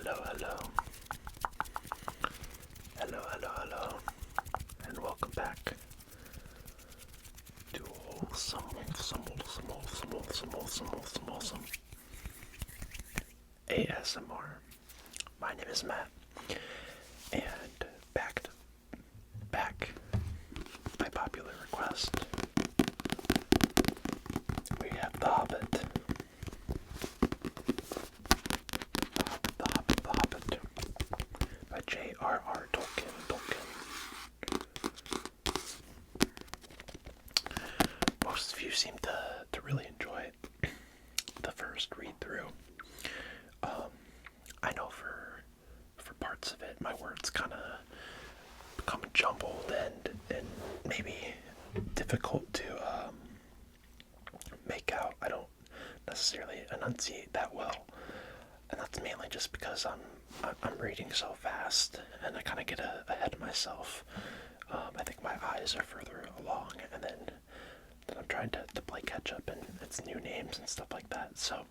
Hello, and welcome back to wholesome ASMR. My name is Matt, and back by popular request, we have The Hobbit. The Hobbit by J.R.R. Tolkien. Most of you seem to really enjoy the first read through. I know for parts of it, my words kind of become jumbled and maybe difficult to make out. I don't necessarily enunciate that well, and that's mainly just because I'm reading so fast and I kind of get ahead of myself. I think my eyes are further along, and then I'm trying to play catch up, and it's new names and stuff like that. So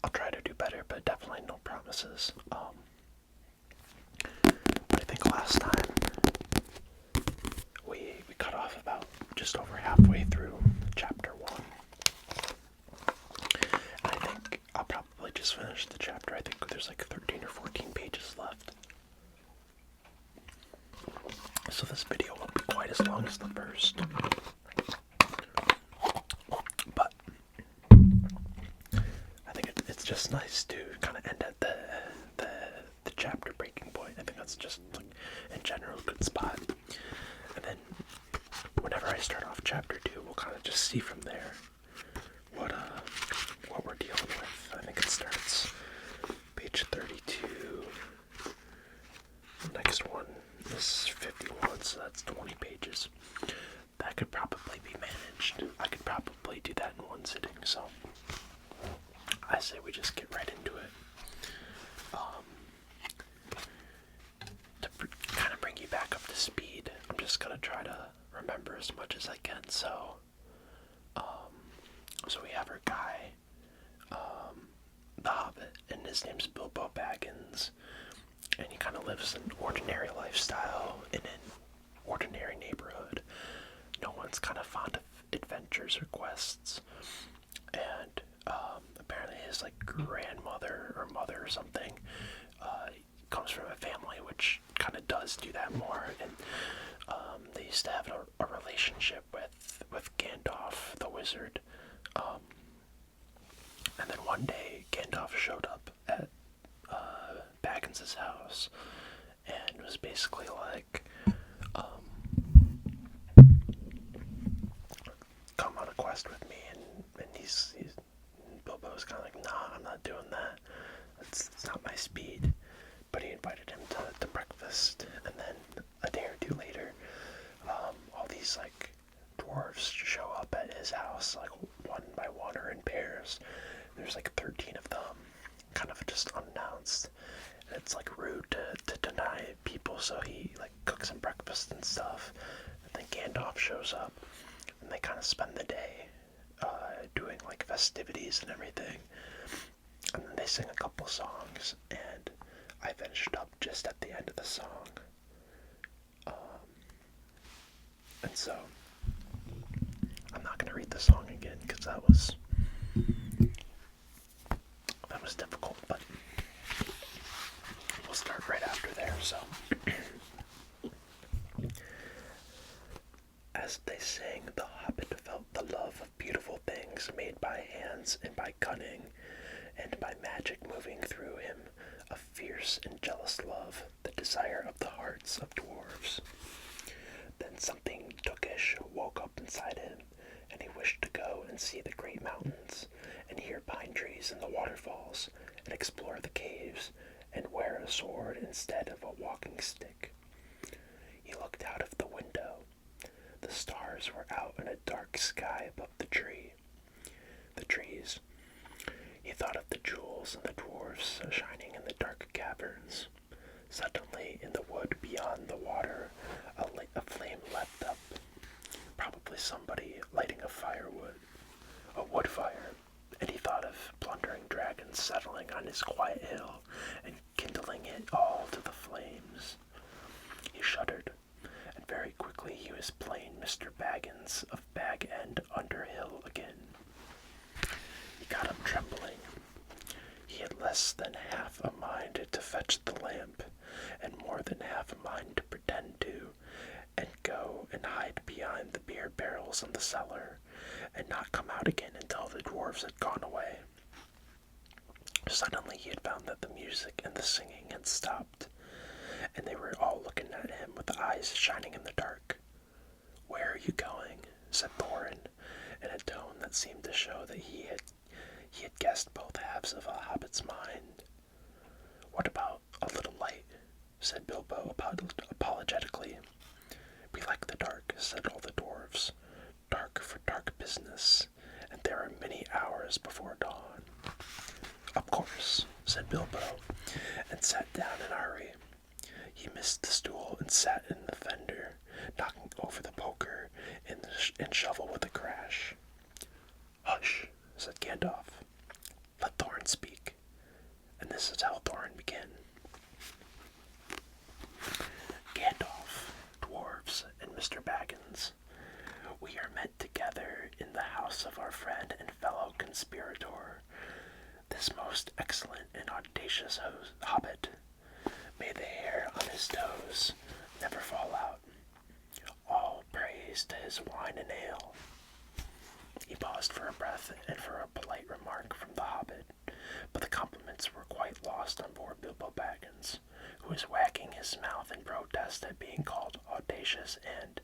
I'll try to do better, but definitely no promises. I think last time we cut off about just over halfway through chapter 1. And I think I'll probably just finish the chapter. I think there's like 13 or 14 pages left. So this video won't be quite as long as the first. But I think it's just nice to kind of end at the chapter breaking point. I think that's just like in general a good spot. And then whenever I start off chapter 2, we'll kind of just see from there what we're dealing with. I think it starts page 32. The next one is 51, so that's 20 pages. That could probably be managed. I could probably do that in one sitting, so I say we just get right into it. To kind of bring you back up to speed, I'm just going to try to remember as much as I can. So we have our guy, the Hobbit, and his name's Bilbo Baggins, and he kind of lives an ordinary lifestyle in an ordinary neighborhood. No one's kind of fond of adventures or quests, and apparently his like grandmother or mother or something comes from a family which kind of does do that more, and they used to have a relationship with Gandalf the wizard, and then one day Gandalf showed up at Baggins' house and was basically like, come on a quest with me, and he's Bilbo's kind of like, nah, I'm not doing that. It's not my speed. But he invited him to breakfast, and then a day or two later, all these like dwarves show up at his house, like one by one or in pairs. There's like 13 of them, kind of just unannounced. And it's like rude to deny people, so he like cooks him breakfast and stuff. And then Gandalf shows up, and they kind of spend the day doing like festivities and everything. And then they sing a couple songs, and I finished up just at the end of the song. And so I'm not going to read the song again because that was difficult, but we'll start right after there. So as they sang, the Hobbit felt the love of beautiful things made by hands and by cunning, and by magic moving through him, a fierce and jealous love, the desire of the hearts of dwarves. Then something dookish woke up inside him, and he wished to go and see the great mountains, and hear pine trees and the waterfalls, and explore the caves, and wear a sword instead of a walking stick. He looked out of the window. The stars were out in a dark sky above the trees. He thought of the jewels and the dwarves shining in the dark caverns. Suddenly, in the wood beyond the water, a flame leapt up. Probably somebody lighting a wood fire, and he thought of plundering dragons settling on his quiet hill and kindling it all to the flames. He shuddered, and very quickly he was plain Mr. Baggins of Bag End Underhill again. He got up trembling. He had less than half a mind to fetch the lamp, and more than half a mind to pretend to, and go and hide behind the beer barrels in the cellar, and not come out again until the dwarves had gone away. Suddenly he had found that the music and the singing had stopped, and they were all looking at him with eyes shining in the dark. "Where are you going?" said Thorin, in a tone that seemed to show that he had guessed both halves of a hobbit's mind. "What about a little light?" said Bilbo apologetically. "We like the dark," said all the dwarves. "Dark for dark business, and there are many hours before dawn." "Of course," said Bilbo, and sat down in a hurry. He missed the stool and sat in the fender, knocking over the poker and shovel with a crash. "Hush," said Gandalf. "Let Thorin speak." And this is how Thorin began. "Gandalf, dwarves, and Mr. Baggins, we are met together in the house of our friend and fellow conspirator, this most excellent and audacious hobbit. May the hair on his toes never fall out. All praise to his wine and ale." He paused for a breath and for a polite remark from the hobbit, but the compliments were quite lost on poor Bilbo Baggins, who was wagging his mouth in protest at being called audacious and,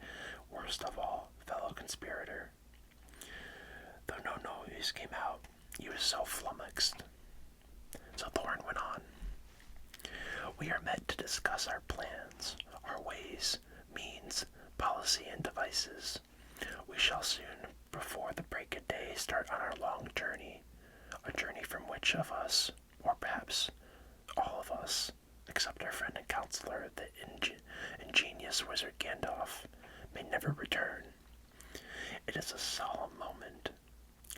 worst of all, fellow conspirator. Though no noise came out, he was so flummoxed. So Thorin went on. "We are met to discuss our plans, our ways, means, policy, and devices. We shall soon, before the break of day, start on our long journey, a journey from which of us, or perhaps all of us, except our friend and counselor, the ingenious wizard Gandalf, may never return. It is a solemn moment.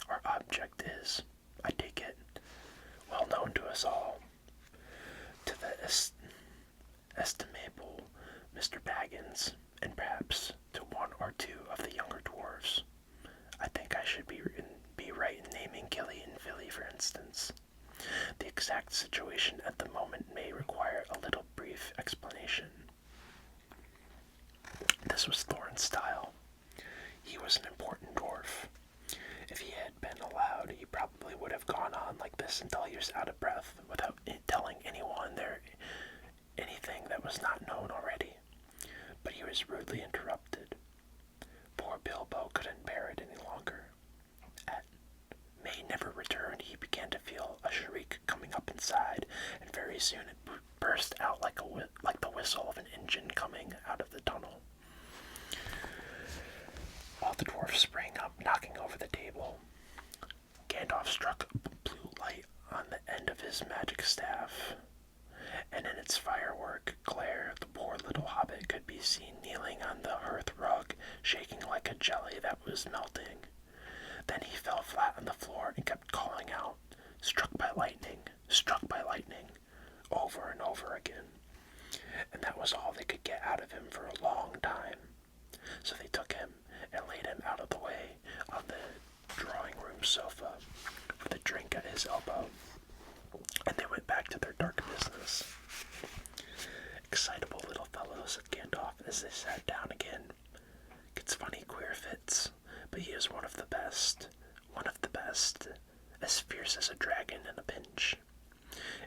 Our object is, I take it, well known to us all. To the estimable Mr. Baggins, and perhaps to one or two of the younger dwarves. I think I should be right in naming Gilly and Philly, for instance. The exact situation at the moment may require a little brief explanation." This was Thorin's style. He was an important dwarf. If he had been allowed, he probably would have gone on like this until he was out of breath, without telling anyone anything that was not known already. But he was rudely interrupted. Poor Bilbo couldn't bear it any longer. At "may never return," he began to feel a shriek coming up inside, and very soon it burst out like the whistle of an engine coming out of the tunnel. All the dwarfs sprang up, knocking over the table. Gandalf struck a blue light on the end of his magic staff, and in its firework glare the poor little hobbit could be seen kneeling on the hearth rug, shaking like a jelly that was melting. Then he fell flat on the floor and kept calling out, struck by lightning, over and over again. And that was all they could get out of him for a long time. So they took him and laid him out of the way on the drawing room sofa with a drink at his elbow, and they went back to their dark business. "Excitable little fellow," said Gandalf as they sat down again. "Gets funny queer fits, but he is one of the best, as fierce as a dragon in a pinch.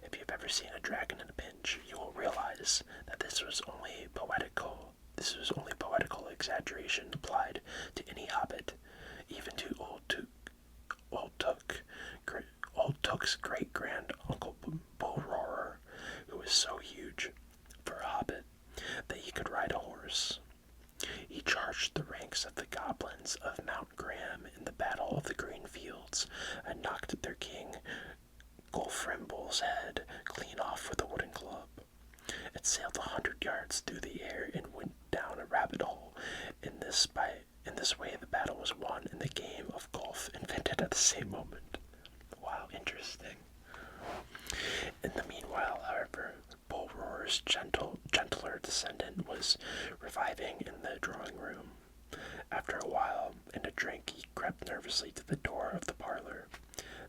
If you've ever seen a dragon in a pinch, you will realize that this was only poetical exaggeration applied to any hobbit, even to Old Took's great-grand uncle Bullroarer, who was so huge, for a hobbit, that he could ride a horse. He charged the ranks of the goblins of Mount Graham in the Battle of the Green Fields, and knocked their king Gulfrimble's head clean off with a wooden club. It sailed 100 yards through the air and went down a rabbit hole. In this way the battle was won and the game of golf invented at the same moment. Wow, interesting. In the meanwhile, however, was reviving in the drawing room. After a while and a drink, he crept nervously to the door of the parlor.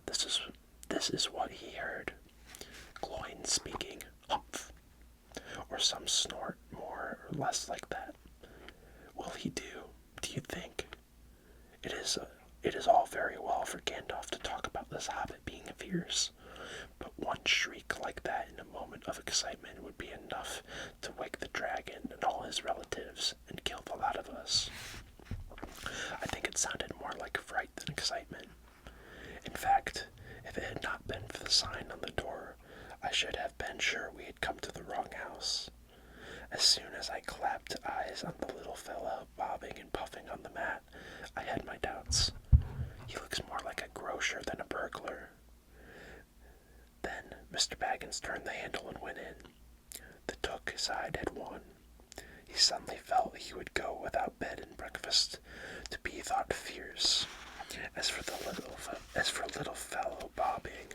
This is what he heard. Gloin speaking, humph, or some snort more or less like that. Will he do you think? It is all very well for Gandalf to talk about this hobbit being fierce, but one shriek like that in a moment of excitement would be enough to wake the dragon and all his relatives and kill the lot of us. I think it sounded more like fright than excitement. In fact, if it had not been for the sign on the door, I should have been sure we had come to the wrong house. As soon as I clapped eyes on the little fellow bobbing and puffing on the mat, I had my doubts. He looks more like a grocer than a burglar. Then Mr. Baggins turned the handle and went in. The Took side had won. He suddenly felt he would go without bed and breakfast to be thought fierce. As for little fellow bobbing,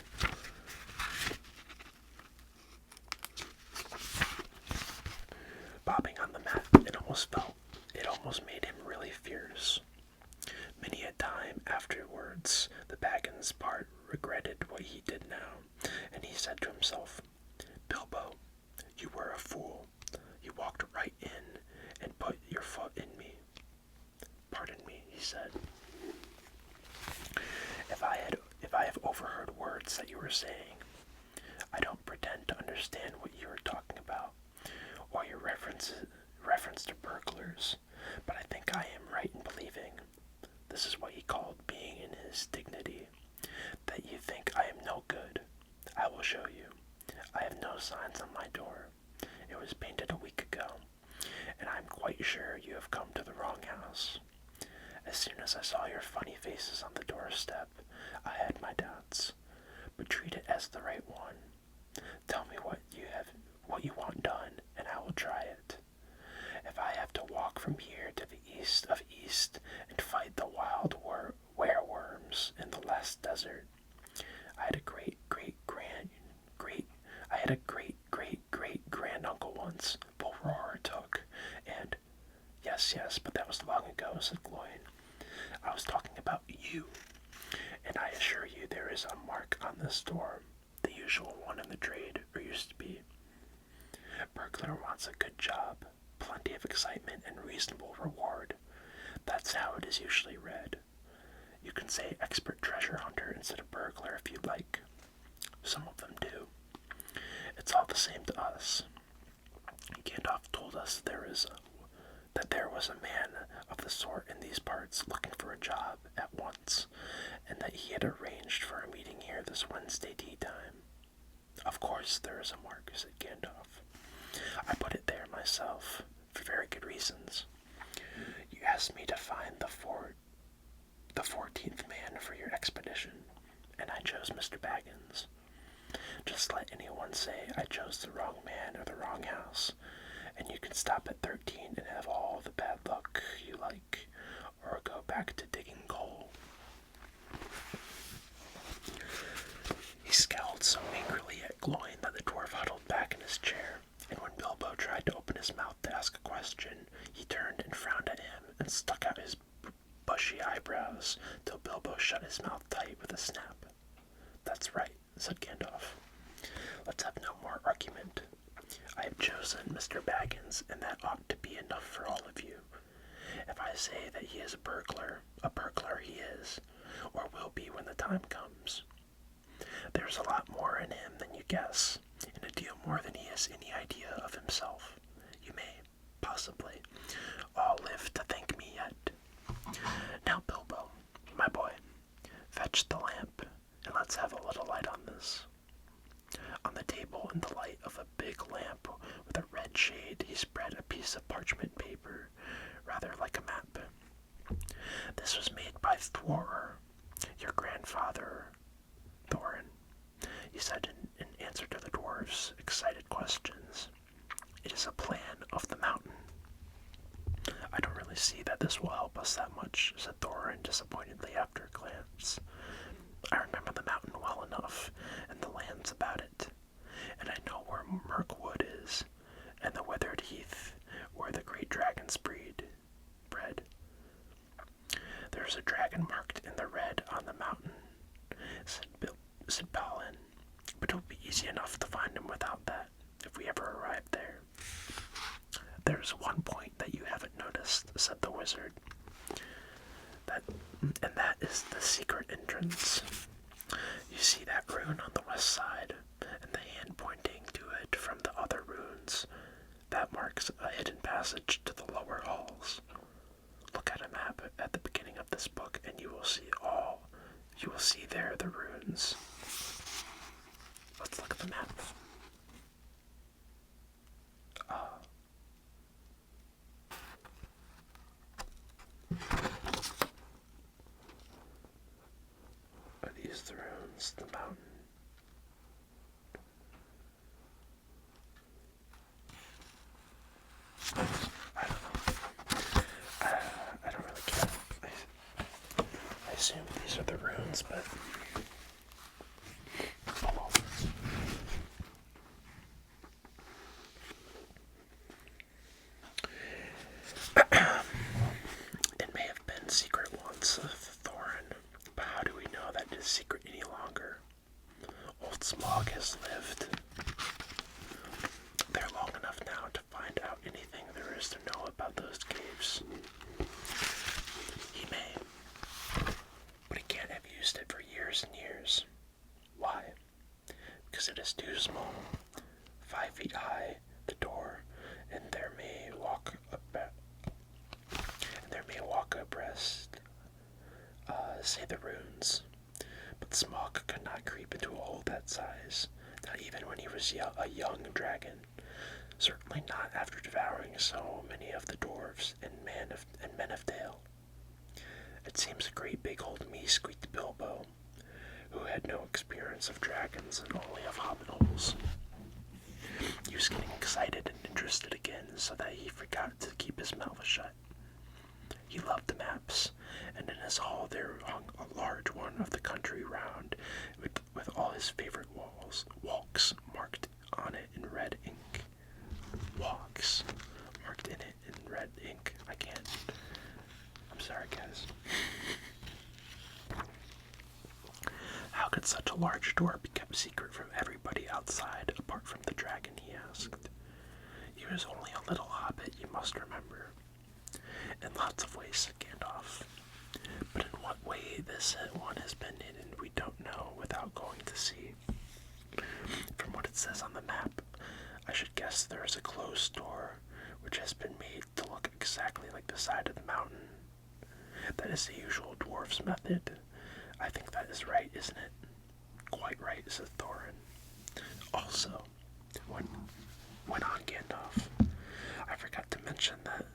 on the mat, it almost made him really fierce. Many a time afterwards, the Baggins part regretted what he did now, and he said to himself, Bilbo, you were a fool. You walked right in and put your foot in me. Pardon me, he said. If I have overheard words that you were saying, I don't pretend to understand what you are talking about, or your reference to burglars, but I think I am right in believing, this is what he called being in his dignity, that you think I am no good. I will show you. I have no signs on my door. It was painted a week ago, and I am quite sure you have come to the wrong house. As soon as I saw your funny faces on the doorstep, I had my doubts, but treat it as the right one. Tell me what you want done, and I will try it. If I have to walk from here to the east of East and fight the wild wereworms in the last desert, I had a great granduncle once, Thror took, and yes, but that was long ago, said Gloin. I was talking about you, and I assure you there is a mark on this door, the usual one in the trade, or used to be. Burglar wants a good job, plenty of excitement, and reasonable reward. That's how it is usually read. You can say expert treasure hunter instead of burglar if you'd like. Some of them do. It's all the same to us. Gandalf told us that there was a man of the sort in these parts looking for a job at once, and that he had arranged for a meeting here this Wednesday tea time. Of course there is a mark, said Gandalf. I put it there myself, for very good reasons. You asked me to find the 14th man for your expedition, and I chose Mr. Baggins. Just let anyone say I chose the wrong man or the wrong house, and you can stop at 13 and have all the bad luck you like, or go back to digging coal. He scowled so angrily at Gloin that the dwarf huddled back in his chair, and when Bilbo tried to open his mouth to ask a question, he turned and frowned at him and stuck out his bushy eyebrows till Bilbo shut his mouth tight with a snap. That's right, said Gandalf. Let's have no more argument. I have chosen Mr. Baggins, and that ought to be enough for all of you. If I say that he is a burglar he is, or will be when the time comes. There's a lot more in him than you guess, and a deal more than he has any idea of himself. You may, possibly, all live to thank me yet. Now, Bilbo, my boy, fetch the lamp, and let's have a little light on this. On the table, in the light of a big lamp with a red shade, he spread a piece of parchment paper, rather like a map. This was made by Thror, your grandfather, Thorin, he said in answer to the dwarves' excited questions. It is a plan of the mountain. I don't really see that this will help us that much, said Thorin disappointedly after a glance. I remember the mountain well enough, and the lands about it, and I know where Mirkwood is, and the withered heath, where there's one point that you haven't noticed," said the wizard. That is the secret entrance. You see that rune on the west side, and the hand pointing to it from the other runes. That marks a hidden passage to the lower halls. Look at a map at the beginning of this book, and you will see there the runes. Let's look at the map. Are these the runes? The mountain? I don't know. I don't really care. I assume these are the runes, but it may have been secret once of Thorin, but how do we know that it is secret any longer? Old Smog has lived there long enough now to find out anything there is to know about those caves. He may, but he can't have used it for years and years. Why? Because it is too small. 5 feet high, the door, and there may walk abreast, say the runes. But Smog could not creep into a hole that size, not even when he was a young dragon. Certainly not after devouring so many of the dwarves and men of Dale. It seems a great big old me, squeaked Bilbo, who had no experience of dragons and only of hobbit holes. He was getting excited and interested again, so that he forgot to keep his mouth shut. He loved the maps, and in his hall there hung a large one of the country round, with all his favorite walks marked on it in red ink. Walks marked in it in red ink. I can't. I'm sorry, guys. How could such a large door be kept secret from everybody outside, apart from the dragon? He asked. He was only a little hobbit, you must remember. In lots of ways, said Gandalf. But in what way this one has been hidden, we don't know without going to see. From what it says on the map, I should guess there is a closed door, which has been made to look exactly like the side of the mountain. That is the usual dwarves' method. I think that is right, isn't it? Quite right, said Thorin. Also, went on Gandalf, I forgot to mention that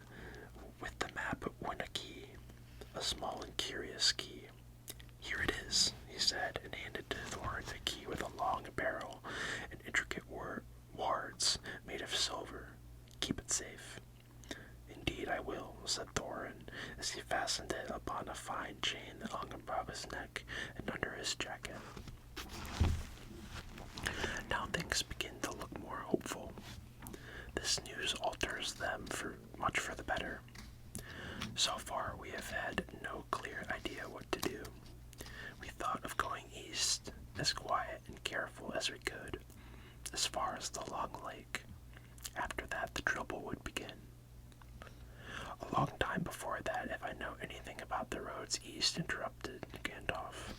with the map went a key, a small and curious key. Here it is, he said, and handed to Thorin a key with a long barrel and intricate wards made of silver. Keep it safe. Indeed I will, said Thorin, as he fastened it upon a fine chain that hung above his neck and under his jacket. Now things begin to look more hopeful. This news alters them much for the better. So far we have had no clear idea what to do. We thought of going east, as quiet and careful as we could, as far as the Long Lake. After that the trouble would begin. A long time before that, if I know anything about the roads east, interrupted Gandalf.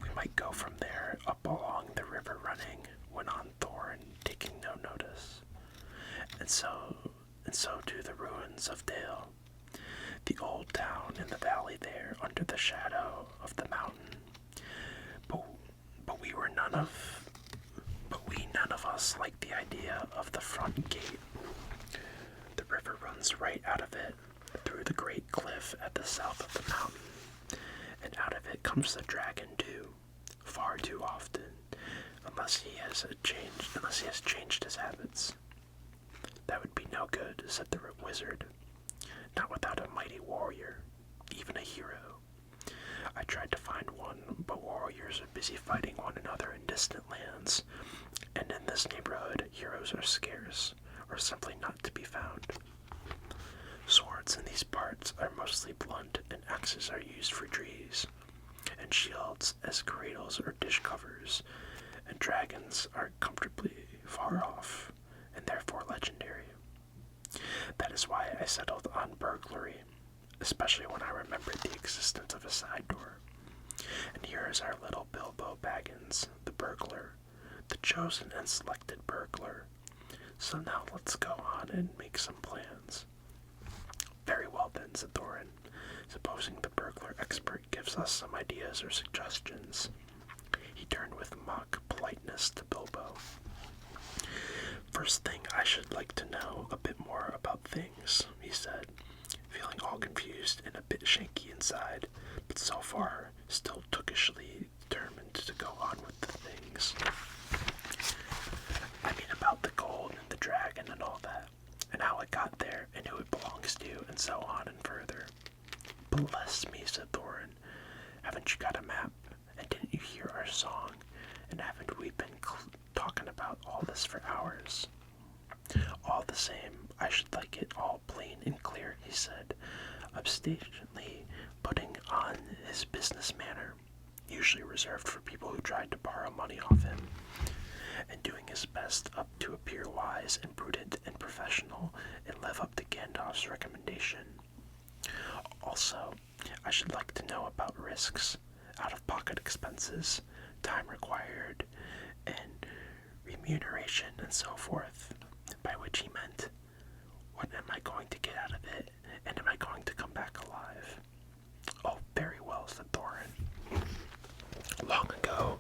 We might go from there up along the river running, went on Thorin, taking no notice. And so to the ruins of Dale, the old town in the valley there, under the shadow of the mountain. But we none of us liked the idea of the front gate. The river runs right out of it, through the great cliff at the south of the mountain, and out of it comes the dragon too, far too often, unless he has changed his habits. That would be no good, said the wizard. Not without a mighty warrior, even a hero. I tried to find one, but warriors are busy fighting one another in distant lands, and in this neighborhood heroes are scarce, or simply not to be found. Swords in these parts are mostly blunt, and axes are used for trees, and shields as cradles or dish covers, and dragons are comfortably far off, and therefore legendary. That is why I settled on burglary, especially when I remembered the existence of a side door. And here is our little Bilbo Baggins, the burglar, the chosen and selected burglar. So now let's go on and make some plans. Very well then, said Thorin, supposing the burglar expert gives us some ideas or suggestions. He turned with mock politeness to Bilbo. First thing, I should like to know a bit more about things, he said, feeling all confused and a bit shaky inside, but so far still tookishly determined to go on with the things. I mean about the gold and the dragon and all that, and how it got there and who it belongs to, and so on and further. Bless me, said Thorin. Haven't you got a map? And didn't you hear our song? And haven't we been talking about all this for hours? All the same, I should like it all plain and clear, he said, obstinately putting on his business manner, usually reserved for people who tried to borrow money off him, and doing his best up to appear wise and prudent and professional and live up to Gandalf's recommendation. Also, I should like to know about risks, out-of-pocket expenses, time required, and remuneration, and so forth, by which he meant, what am I going to get out of it, and am I going to come back alive? Oh, very well, said Thorin. Long ago,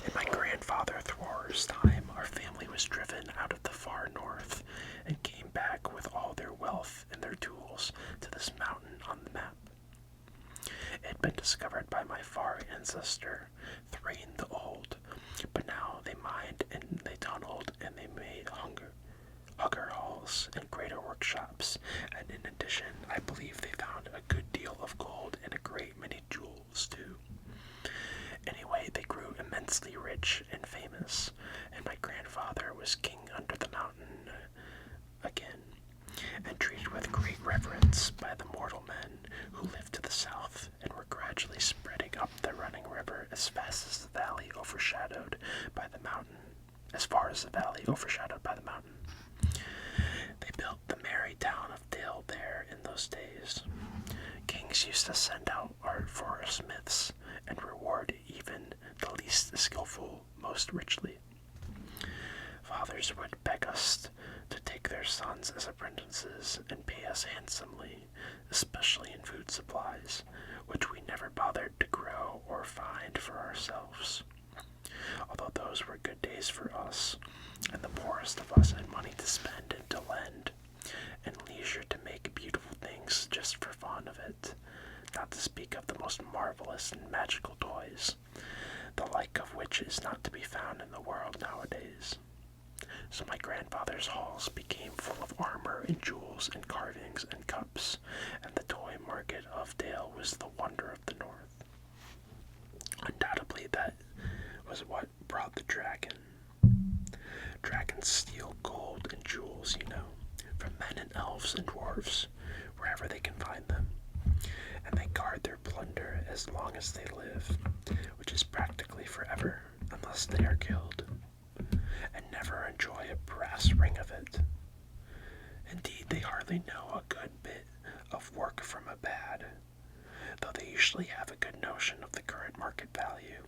in my grandfather Thror's time, our family was driven out of the far north and came back with all their wealth and their tools to this mountain on the map. It had been discovered by my far ancestor, Thrain the Old, but now they mined and they tunneled and they made hugger halls and greater workshops, and in addition, I believe they found a good deal of gold and a great many jewels too. Anyway, they grew immensely rich and famous, and my grandfather was king under the mountain again, and treated with great reverence by the mortal men who lived to the south and were gradually spreading up the running river as fast as the valley overshadowed by the mountain, as far as the valley overshadowed by the mountain. They built the merry town of Dale there in those days. Kings used to send out art for our smiths and reward even the least skillful most richly. Fathers would beg us to take their sons as apprentices and pay us handsomely, especially in food supplies, which we never bothered to grow or find for ourselves. Although those were good days for us, and the poorest of us had money to spend and to lend, and leisure to make beautiful things just for fun of it, not to speak of the most marvelous and magical toys, the like of which is not to be found in the world nowadays. So my grandfather's halls became full of armor and jewels and carvings and cups, and the toy market of Dale was the wonder of the north. Undoubtedly that was what brought the dragon. Dragons steal gold and jewels, you know, from men and elves and dwarves, wherever they can find them, and they guard their plunder as long as they live, which is practically forever, unless they are killed, and never enjoy a brass ring of it. Indeed, they hardly know a good bit of work from a bad, though they usually have a good notion of the current market value,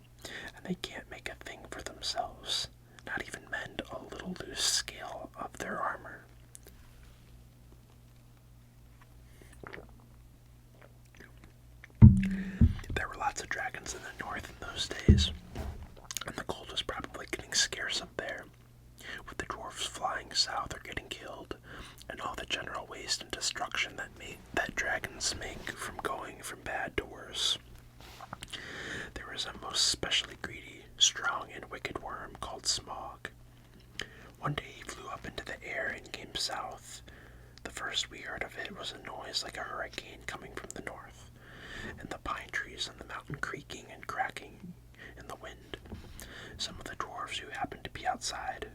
and they can't make a thing for themselves, not even mend a little loose scale of their armor. There were lots of dragons in the north in those days, and the gold was probably getting scarce up there, with the dwarves flying south or getting killed, and all the general waste and destruction that dragons make from going from bad to worse. There was a most specially greedy, strong, and wicked worm called Smog. One day he flew up into the air and came south. The first we heard of it was a noise like a hurricane coming from the north, and the pine trees on the mountain creaking and cracking in the wind. Some of the dwarves who happened to be outside,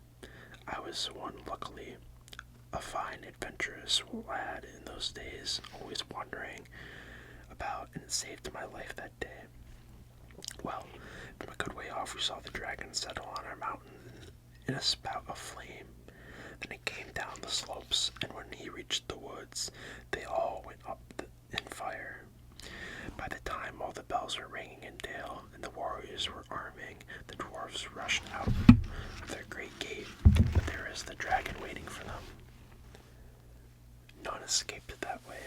I was one luckily, a fine adventurous lad in those days, always wandering about, and it saved my life that day. Well, from a good way off we saw the dragon settle on our mountain in a spout of flame. and it came down the slopes, and when he reached the woods, they all went up in fire. By the time all the bells were ringing in Dale and the warriors were arming, the dwarves rushed out of their great gate, but there is the dragon waiting for them. None escaped that way.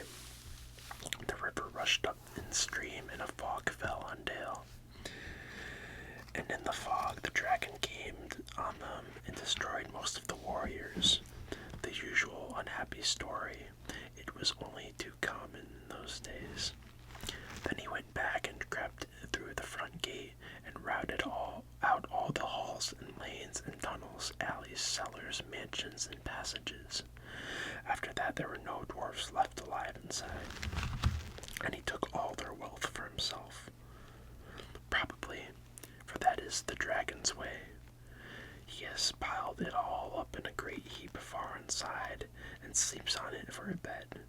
The river rushed up in stream, and a fog fell on Dale. And in the fog, the dragon came on them and destroyed most of the warriors. The usual unhappy story. It was only too common in those days. Then he went back and crept through the front gate and routed out all the halls and lanes and tunnels, alleys, cellars, mansions, and passages. After that, there were no dwarfs left alive inside, and he took all their wealth for himself. Probably, for that is the dragon's way. He has piled it all up in a great heap far inside, and sleeps on it for a bed.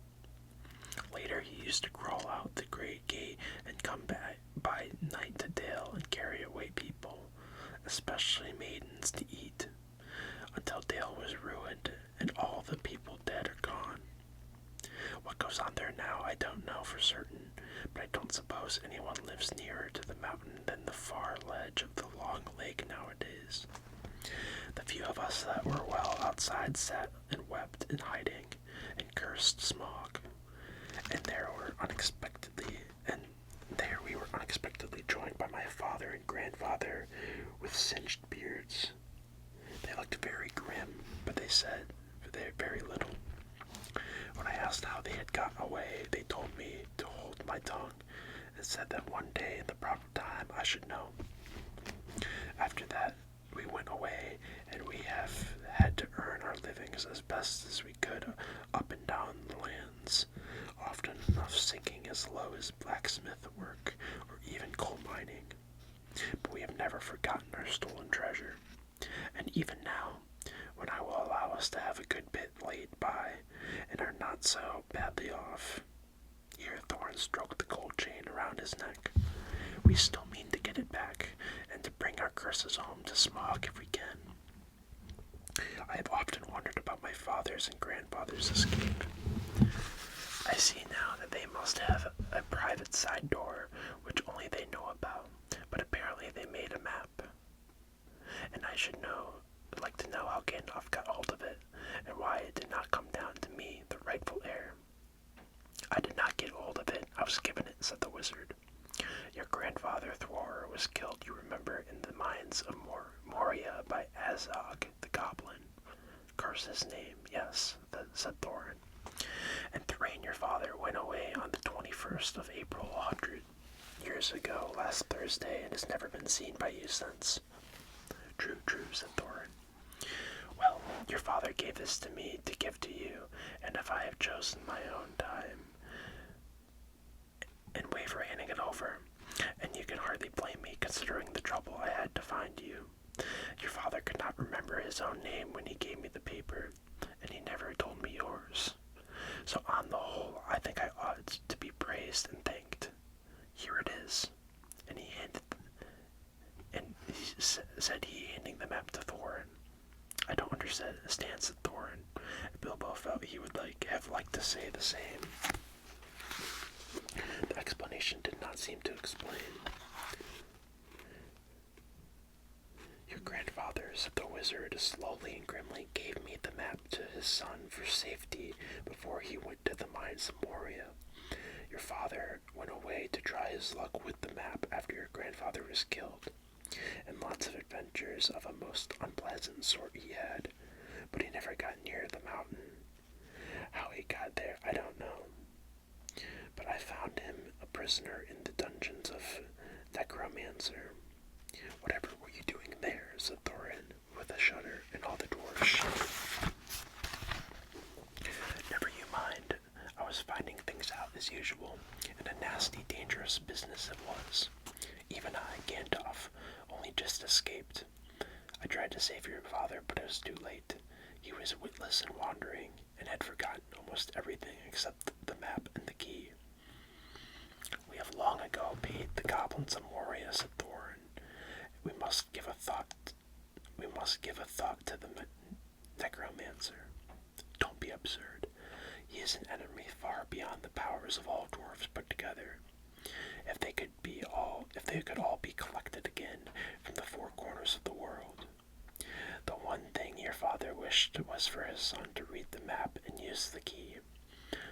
Later he used to crawl out the great gate and come back by night to Dale and carry away people, especially maidens, to eat, until Dale was ruined and all the people dead or gone. What goes on there now I don't know for certain, but I don't suppose anyone lives nearer to the mountain than the far ledge of the long lake nowadays. The few of us that were well outside sat and wept in hiding and cursed smog. And there we were unexpectedly joined by my father and grandfather with singed beards. They looked very grim, but they said very little. When I asked how they had gotten away, they told me to hold my tongue and said that one day in the proper time I should know. After that, we went away, and we have had to earn our livings as best as we could up and down the lands, often enough sinking as low as blacksmith work or even coal mining. But we have never forgotten our stolen treasure, and even now, when I will allow us to have a good bit laid by, and are not so badly off. Here Thorin stroked the gold chain around his neck. We still mean to get it back, and to bring our curses home to Smog if we can. I have often wondered about my father's and grandfather's escape. I see now that they must have a private side door, which only they know about, but apparently they made a map. And I should like to know how Gandalf got hold of it, and why it did not come down to me, the rightful heir. I did not get hold of it, I was given it, said the wizard. Your grandfather Thror was killed, you remember, in the mines of Moria by Azog, the goblin. Curse his name, yes, said Thorin. And Thrain, your father, went away on the 21st of April 100 years ago, last Thursday, and has never been seen by you since. True, said Thorin. Well, your father gave this to me to give to you, and if I have chosen my own time and way for handing it over, and you can hardly blame me considering the trouble I had to find you. Your father could not remember his own name when he gave me the paper, and he never told me yours. So on the whole, I think I ought to be praised and thanked. Here it is. And said he, handing the map to Thorin. I don't understand, said Thorin. Bilbo felt he would have liked to say the same. The explanation did not seem to explain. Your grandfather, said the wizard, slowly and grimly, gave me the map to his son for safety before he went to the mines of Moria. Your father went away to try his luck with the map after your grandfather was killed, and lots of adventures of a most unpleasant sort he had, but he never got near the mountain. How he got there, I don't know. But I found him a prisoner in the dungeons of Necromancer. Whatever were you doing there, said Thorin, with a shudder, and all the dwarfs shuddered. Never you mind. I was finding things out as usual, and a nasty, dangerous business it was. Even I, Gandalf, only just escaped. I tried to save your father, but it was too late. He was witless and wandering, and had forgotten almost everything except the map and the key. We have long ago paid the goblins of Moria, said Thorin. We must give a thought to the Necromancer. Don't be absurd. He is an enemy far beyond the powers of all dwarves put together. If they could all be collected again from the four corners of the world. The one thing your father wished was for his son to read the map and use the key.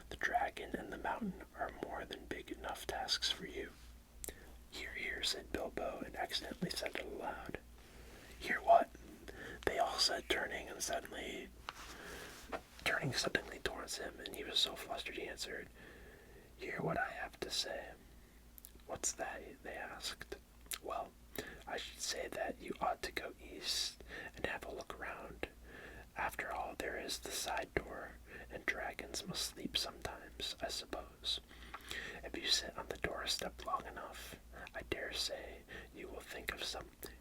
The dragon and the mountain are more than big enough tasks for you. Hear, hear, said Bilbo, and accidentally said it aloud. Hear what? They all said, turning suddenly towards him, and he was so flustered he answered, Hear what I have to say. What's that? They asked. Well, I should say that you ought to go east and have a look around. After all, there is the side door, and dragons must sleep sometimes, I suppose. If you sit on the doorstep long enough, I dare say you will think of something.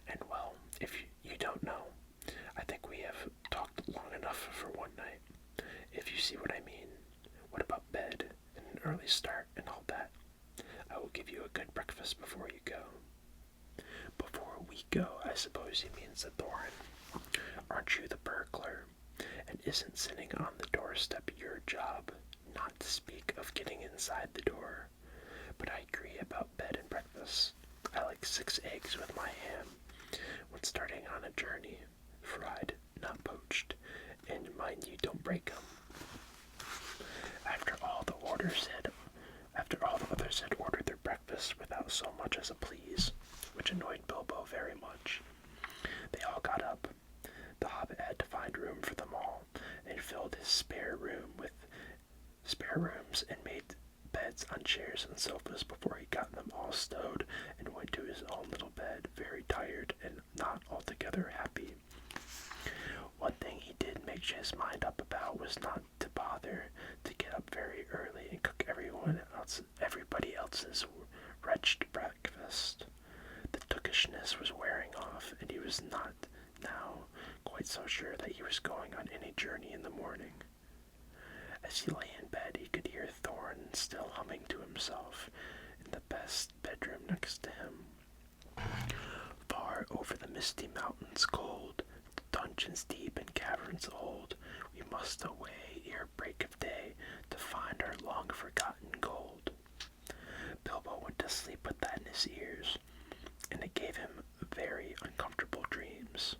And well, if you don't know, I think we have talked long enough for one night, if you see what I mean. What about bed, and an early start, and all that? I will give you a good breakfast before you go. Before we go, I suppose he means, said Thorin. Aren't you the burglar? And isn't sitting on the doorstep your job, not to speak of getting inside the door? But I agree about bed and breakfast. I like 6 eggs with my ham when starting on a journey, fried, not poached, and mind you don't break them. After all the others had ordered their breakfast without so much as a please, which annoyed Bilbo very much. They all got up. The Hobbit had to find room for them all, and filled his spare rooms and made beds on chairs and sofas before he got them all stowed and went to his own little bed, very tired and not altogether happy. One thing he did make his mind up about was not to bother to get up very early and cook everybody else's wretched breakfast. The tookishness was wearing off, and he was not now quite so sure that he was going on any journey in the morning. As he lay in bed, he could hear Thorin still humming to himself in the best bedroom next to him. Far over the misty mountains cold, dungeons deep and caverns old, we must away ere break of day to find our long-forgotten gold. Bilbo went to sleep with that in his ears, and it gave him very uncomfortable dreams.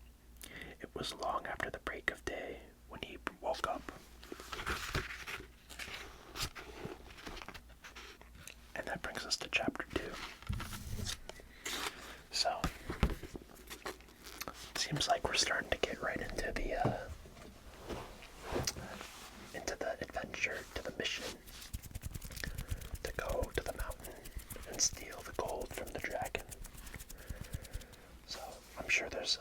It was long after the break of day when he woke up. And that brings us to chapter 2. So, seems like we're starting to get right into the adventure, to the mission, to go to the mountain and steal the gold from the dragon. So, I'm sure there's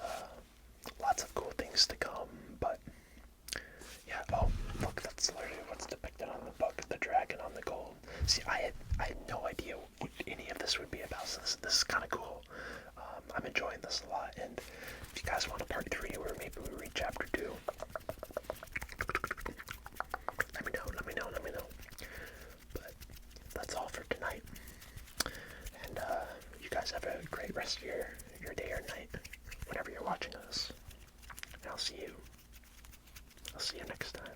lots of cool things to come, but yeah, oh, look, that's literally what's depicted on the book, the dragon on the gold. See, I had no idea what any of this would be about, so this is kind of cool. I'm enjoying this a lot, and if you guys want a part 3 where maybe we read chapter 2, let me know. But that's all for tonight, and you guys have a great rest of your day or night, whenever you're watching this, and I'll see you next time.